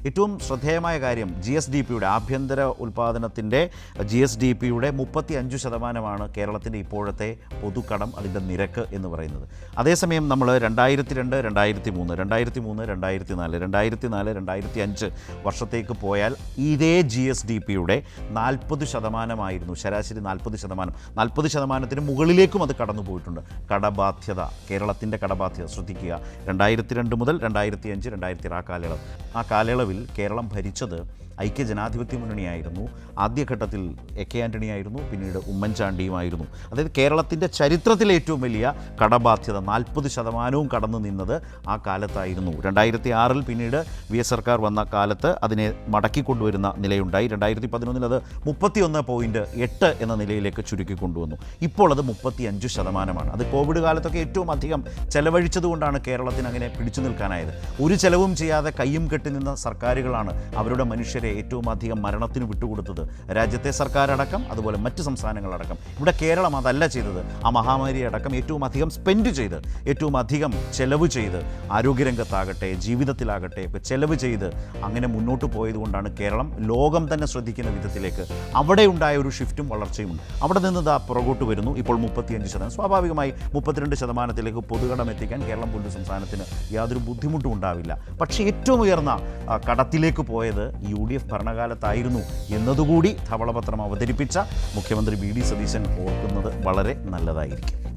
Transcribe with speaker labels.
Speaker 1: ഏറ്റവും ശ്രദ്ധേയമായ കാര്യം GSDPയുടെ ആഭ്യന്തര ഉൽപ്പാദനത്തിൻ്റെ GSDPയുടെ 35% കേരളത്തിൻ്റെ ഇപ്പോഴത്തെ പൊതുക്കടം, അതിൻ്റെ നിരക്ക് എന്ന് പറയുന്നത്. അതേസമയം നമ്മൾ 2002, 2003, 2004, 2005 വർഷത്തേക്ക് പോയാൽ ഇതേ GSDPയുടെ 40% ശരാശരി 40%. മുകളിലേക്കും അത് കടന്നു പോയിട്ടുണ്ട്. കടബാധ്യത, കേരളത്തിൻ്റെ കടബാധ്യത ശ്രദ്ധിക്കുക. 2002 മുതൽ 2005, 2006 ആ കാലയളവിൽ കേരളം ഭരിച്ചത് ഐക്യജനാധിപത്യ മുന്നണിയായിരുന്നു. ആദ്യഘട്ടത്തിൽ AK ആൻ്റണി ആയിരുന്നു, പിന്നീട് ഉമ്മൻചാണ്ടിയുമായിരുന്നു. അതായത് കേരളത്തിൻ്റെ ചരിത്രത്തിലെ ഏറ്റവും വലിയ കടബാധ്യത 40% കടന്നു നിന്നത് ആ കാലത്തായിരുന്നു. 2006 പിന്നീട് VS സർക്കാർ വന്ന കാലത്ത് അതിനെ മടക്കിക്കൊണ്ടുവരുന്ന നിലയുണ്ടായി. 2011 അത് 31.8 എന്ന നിലയിലേക്ക് ചുരുക്കി കൊണ്ടുവന്നു. ഇപ്പോൾ അത് 35%. അത് കോവിഡ് കാലത്തൊക്കെ ഏറ്റവും അധികം ചെലവഴിച്ചതുകൊണ്ടാണ് കേരളത്തിന് അങ്ങനെ പിടിച്ചു നിൽക്കാനായത്. ഒരു ചെലവും ചെയ്യാതെ കയ്യും കെട്ടി നിന്ന സർക്കാരുകളാണ് അവരുടെ മനുഷ്യരെ ഏറ്റവും അധികം മരണത്തിന് വിട്ടുകൊടുത്തത്. രാജ്യത്തെ സർക്കാരടക്കം, അതുപോലെ മറ്റ് സംസ്ഥാനങ്ങളടക്കം. ഇവിടെ കേരളം അതല്ല ചെയ്തത്. ആ മഹാമാരി അടക്കം ഏറ്റവും അധികം സ്പെൻഡ് ചെയ്ത്, ഏറ്റവും അധികം ചെലവ് ചെയ്ത്, ആരോഗ്യരംഗത്താകട്ടെ ജീവിതത്തിലാകട്ടെ ഒക്കെ ചെലവ് ചെയ്ത് അങ്ങനെ മുന്നോട്ട് പോയതുകൊണ്ടാണ് കേരളം ലോകം തന്നെ ശ്രദ്ധിക്കുന്ന വിധത്തിലേക്ക് അവിടെ ഉണ്ടായ ഒരു ഷിഫ്റ്റും വളർച്ചയും ഉണ്ട്. അവിടെ നിന്ന് പുറകോട്ട് വരുന്നു. ഇപ്പോൾ 35%. സ്വാഭാവികമായി 32% പൊതുകടം എത്തിക്കാൻ കേരളം പോലൊരു സംസ്ഥാനത്തിന് യാതൊരു ബുദ്ധിമുട്ടും ഉണ്ടാവില്ല. പക്ഷേ ഏറ്റവും ഉയർന്ന കടത്തിലേക്ക് പോയത് UDF ഭരണകാലത്തായിരുന്നു എന്നതുകൂടി ധവളപത്രം അവതരിപ്പിച്ച മുഖ്യമന്ത്രി VD സതീശൻ ഓർക്കുന്നത് വളരെ നല്ലതായിരിക്കും.